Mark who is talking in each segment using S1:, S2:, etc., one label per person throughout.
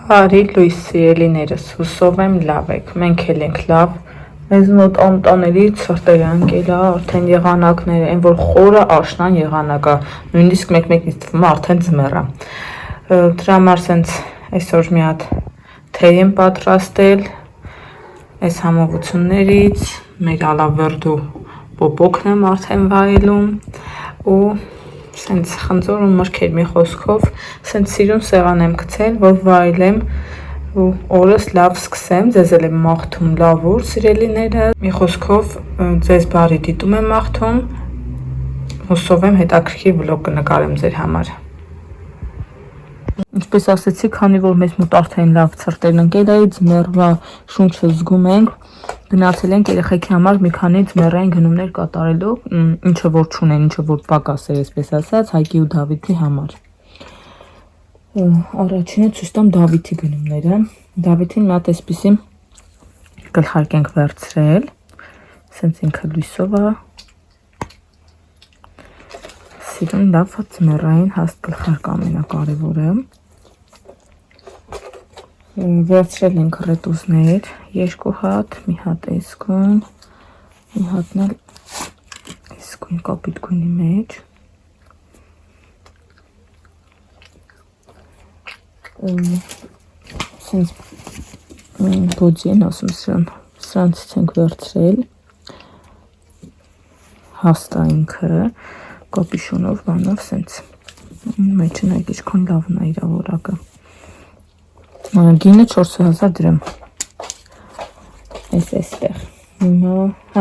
S1: Բարի լույս սիրելիներս, հուսով եմ լավ եք, մենք էլ ենք լավ, մեզ մոտ ամտաներից սրտերը ընկելա, արդեն եղանակները, այն որ խորը աշնան եղանակա, նույնիսկ մեկ-մեկ ինձ թվում է արդեն ձմեռ է, դրա համար սենց այսօր մի հատ թեյ եմ պատրաստել, այս համովություններից, մեր ալավերդու պոպոկն եմ արդեն վայելում ու սենց խնձոր ու մրգեր մի խոսքով, սենց սիրուն սեղան եմ գցել, որ վայելեմ ու օրս լավ սկսեմ, ձեզ էլ եմ մաղթում լավ օր սիրելիները, մի խոսքով ձեզ բարի դիտում եմ մաղթում, հուսով եմ հետաքրքիր վլոգ կնկարեմ ձեր համար։ Ինչպես ասեցի, քանի որ մեզ մոտ արդեն լավ ցրտերն ընկել է, ձմեռվա շունչը զգում ենք, գնացել ենք երեխեքի համար մի քանի ձմեռային գնումներ կատարելու, ինչը որ չունեն, ինչը որ պակաս է, այսպես ասած, Հայկի ու Դավիթի համար։ Առաջինը ցույց տամ Դավիթի գնումները։ Դավիթին մի հատ այսպիսի գլխարկ ենք վերցրել, սենց ինքը լույսով է, սիրուն լավ ձմեռային հաստ գլխարկ ամենակարևորը։ Վերցրել ենք ռետուզներ, 2 հատ, մի հատ էսգույն, մի հատն էլ էսգույն կապիտ գույնի մեջ։ Սենց բոջի են ասում սրանցից ենք վերցրել, հաստ է ինքը, կապիշոնով, բանով, սենց մեջը նայք իչքան լավն է իրա որակը։ Գինը 4000 դրամ, այս էստեղ,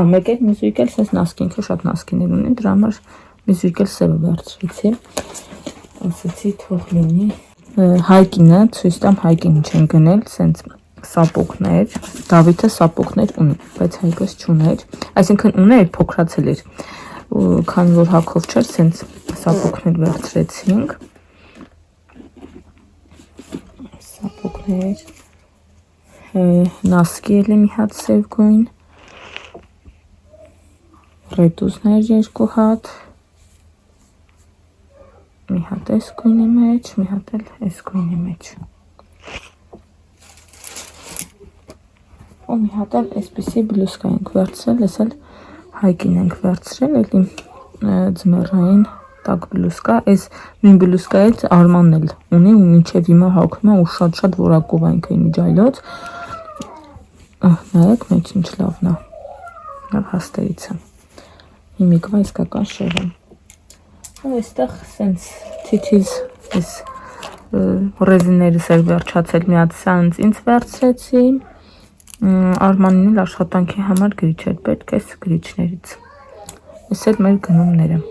S1: մեկ էլ միզույկ էլ սենց նասկինքը շատ նասկիներ ունի, դրա համար միզույկ էլ սևը վերցրեցի, ասեցի թող լինի, Հայկինը, ցույց տամ Հայկին ինչ են գնել, սենց սապոկներ, Դավիթը սապոկներ ունի, բայց Հայկս չուներ, այսինքն ուներ, փոքրացել էր, քանի որ հագով չէր, սենց սապոկներ վերցրեցինք, սապոկներ, նասկի էլ մի հատ սև գույն, ռետուզներ 2 հատ, մի հատ էս գույնի մեջ, մի հատ էլ էս գույնի մեջ, ու մի հատ էլ այսպիսի բլուսկա ենք վերցրել, ես էլ Հայկին ենք վերցրել, էլի ձմեռային տակ բլուսկա, այս նույն բլուսկայից Արմանն էլ ունի ու մինչև հիմա հագնում է ու շատ որակով այնք է միջայլոց, նայեք մեջ ինչ լավն է, լավ հաստերից է, հիմիկվա իսկական շեղ է, ու այստեղ սենց թիթիզ այս ռեզիներս էր վերջացել, մի հատ սանց ինձ վերցրեցի, Արմանին էլ աշխատանքի համար գրիչ էր պետք այս գրիչներից, այս էլ մեր գնումները։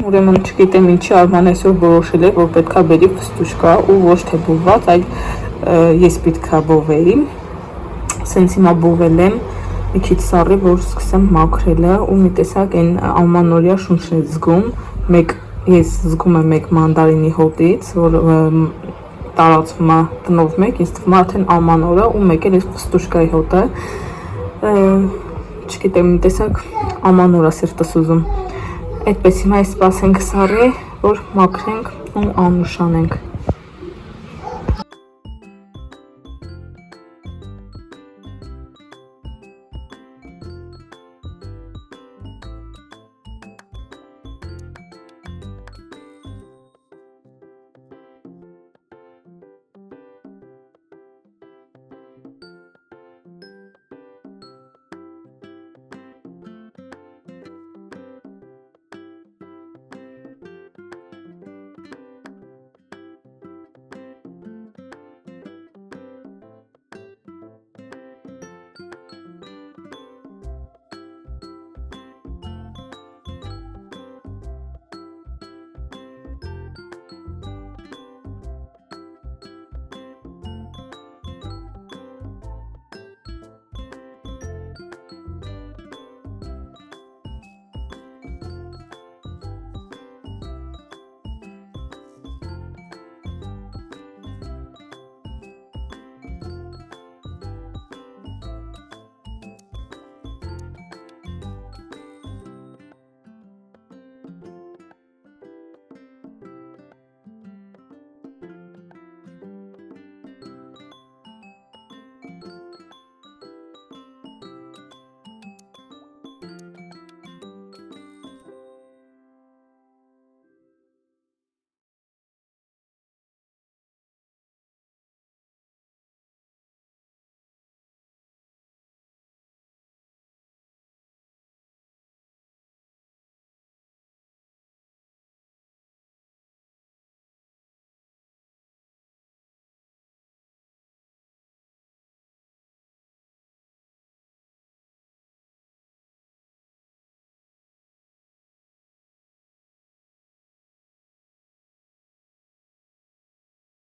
S1: Ուրեմն չգիտեմ ինչի Արման այսօր որոշել է, որ պետքա բերի ֆստուշկա ու ոչ թե բուլված, այլ ես պետքա բովեի, սենց հիմա բովել եմ, մի քիչ սառի, որ սկսեմ մաքրելը ու մի տեսակ այն ամանորյա շունչն է զգում, ես զգում եմ մեկ մանդարինի հոտից, որ տարածվում է տնով մեկ, ինձ թվում է արդեն ամանոր է ու մեկ էլ այս ֆստուշկայի հոտը, չգիտեմ մի տեսակ ամանոր է սիրտս ուզում։ Այդպես հիմա սպասենք սառի, որ մաքրենք ու անուշանենք։